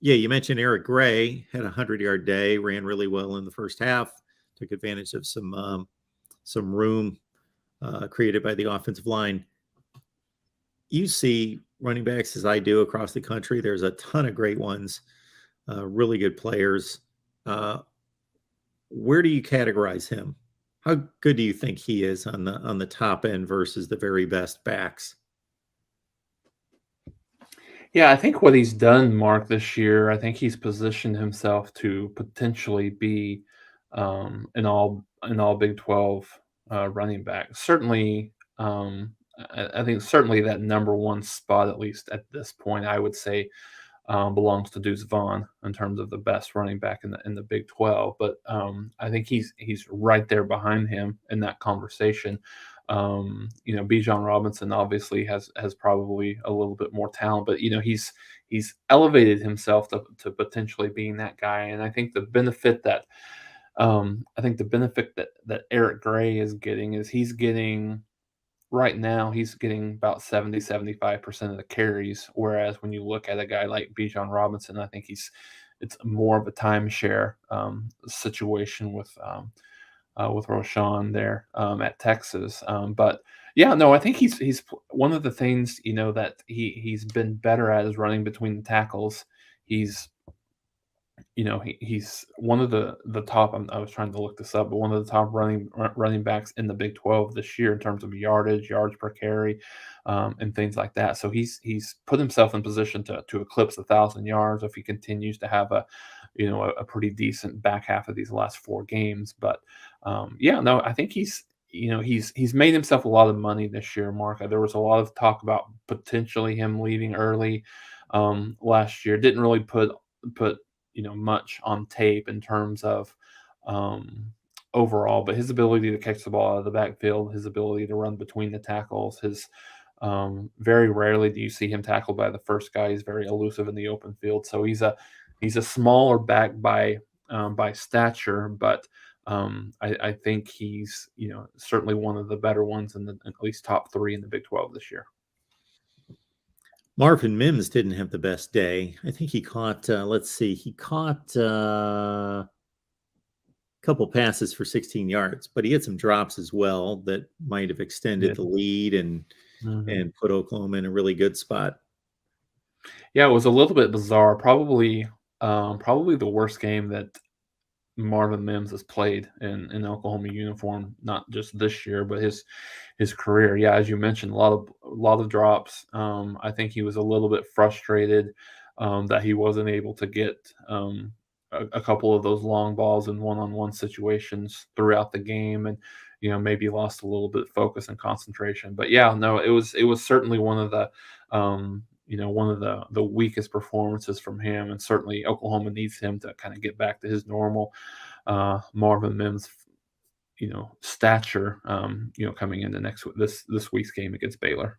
Yeah, you mentioned Eric Gray had a 100-yard day, ran really well in the first half, took advantage of some room created by the offensive line. You see running backs as I do across the country. There's a ton of great ones, really good players. Uh, where do you categorize him? How good do you think he is on the top end versus the very best backs? Yeah, I think what he's done, Mark, this year, I think he's positioned himself to potentially be an all Big 12 running back. Certainly, I think certainly that number one spot, at least at this point, I would say belongs to Deuce Vaughn in terms of the best running back in the Big 12. But I think he's right there behind him in that conversation. Bijon Robinson obviously has probably a little bit more talent, but he's elevated himself to potentially being that guy. And I think the benefit that Eric Gray is getting is right now he's getting about 70-75% of the carries, whereas when you look at a guy like Bijan Robinson, I think it's more of a timeshare situation with Roshan there at Texas. But yeah, no, I think he's one of the things that he's been better at is running between the tackles. He's he's one of the top. I was trying to look this up, but one of the top running backs in the Big 12 this year in terms of yards per carry, and things like that. So he's put himself in position to eclipse 1,000 yards if he continues to have a pretty decent back half of these last 4 games. But yeah, no, I think he's made himself a lot of money this year, Mark. There was a lot of talk about potentially him leaving early last year. Didn't really put much on tape in terms of overall, but his ability to catch the ball out of the backfield, his ability to run between the tackles, his very rarely do you see him tackled by the first guy. He's very elusive in the open field, so he's a smaller back by stature, but I think he's certainly one of the better ones in the at least top 3 in the Big 12 this year. Marvin Mims didn't have the best day. I think he caught, he caught a couple passes for 16 yards, but he had some drops as well that might have extended the lead and put Oklahoma in a really good spot. Yeah, it was a little bit bizarre. Probably the worst game that Marvin Mims has played in Oklahoma uniform, not just this year, but his career. Yeah, as you mentioned, a lot of drops. I think he was a little bit frustrated that he wasn't able to get a couple of those long balls in one-on-one situations throughout the game, and maybe lost a little bit of focus and concentration. But yeah, no, it was certainly one of the weakest performances from him, and certainly Oklahoma needs him to kind of get back to his normal Marvin Mims, stature, coming into this week's game against Baylor.